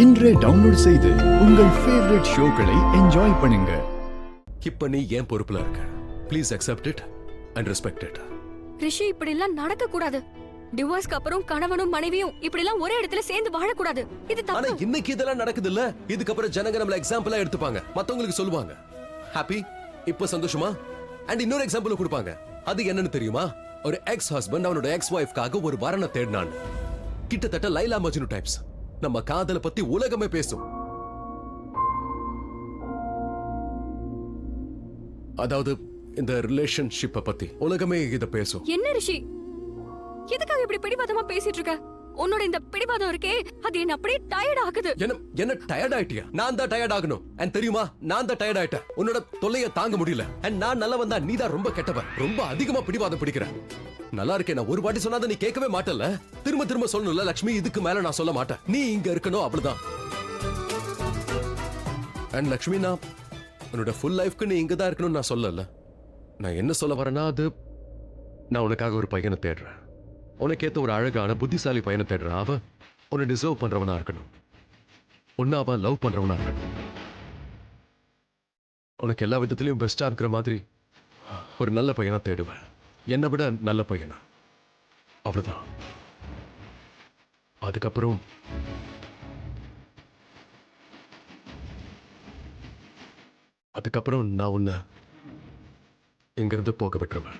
இன்றே டவுன்லோட் செய்து உங்கள் ஃபேவரட் ஷோக்களை என்ஜாய் பண்ணுங்க. இப்ப நீ ஏன் பொறுப்புல இருக்க? Please accept it and respect it. Rishi, இப்படி எல்லாம் நடக்க கூடாது. டிவோர்ஸ்க்கு அப்புறம் கணவனும் மனைவியும் இப்படி எல்லாம் ஒரே இடத்துல சேர்ந்து வாழக்கூடாது. இது ஆனா தப்பு. இன்னைக்கு இதெல்லாம் நடக்குது இல்ல? இதுக்கப்புறம் ஜனங்க நம்மள எக்ஸாம்பிளா எடுத்துப்பாங்க, மத்தவங்களுக்கு சொல்லுவாங்க. ஹாப்பி, இப்ப சந்தோஷமா? அண்ட் இன்னொரு எக்ஸாம்பிள் கொடுப்பாங்க. அது என்னன்னு தெரியுமா? ஒரு எக்ஸ் ஹஸ்பண்ட் அவனோட எக்ஸ் ஒய்ஃப்காக ஒரு வரனை தேடினான். கிட்டத்தட்ட லைலா மஜ்னு டைப்ஸ். நம்ம காதலை பத்தி உலகமே பேசும். அதாவது இந்த ரிலேஷன்ஷிப்பை பத்தி உலகமே இத பேசும். என்ன ரிஷி, எதுக்காக இப்படி பிடிவாதமா பேசிட்டு இருக்க? உன்னோட இந்த பிடிவாதம் இருக்கே, அது என்ன அப்படியே டயர்ட் ஆகுது. என்ன டயர்ட் ஆயிட்டியா? நான் தான் டயர்ட் ஆகணும். அண்ட் தெரியுமா, நான் தான் டயர்ட் ஆயிட்டேன். உன்னோட தொல்லைய தாங்க முடியல. அண்ட் நான் நல்லா வந்தா நீ தான் ரொம்ப கெட்டவ. ரொம்ப அதிகமா பிடிவாதம் பிடிக்கிற. நல்லா இருக்கேன். நான் ஒரு வாட்டி சொன்னாத நீ கேட்கவே மாட்டல. திரும்ப திரும்ப சொல்லணும்ல லட்சுமி, இதுக்கு மேல நான் சொல்ல மாட்டேன். நீ இங்க இருக்கணும், அவ்வளவுதான். அண்ட் லட்சுமி, நான் உன்னோட ஃபுல் லைஃப்க்கு நீ இங்க தான் இருக்கணும்னு நான் சொல்லல. நான் என்ன சொல்ல வரேன்னா, அது நான் உனக்காக ஒரு பையனை தேடுறேன். உனக்கேத்த ஒரு அழகான புத்திசாலி பையனை தேடுறேன். அவன் உன்னை டிசர்வ் பண்றவனா இருக்கணும். உன்னை அவன் லவ் பண்றவனா இருக்கணும். உனக்கு எல்லா விதத்திலையும் பெஸ்டா இருக்கிற மாதிரி ஒரு நல்ல பையனா தேடுவேன். என்னை விட நல்ல பையனா, அவ்வளவுதான். அதுக்கப்புறம் நான் உன்னை இங்கிருந்து போக விட்டுருவேன்.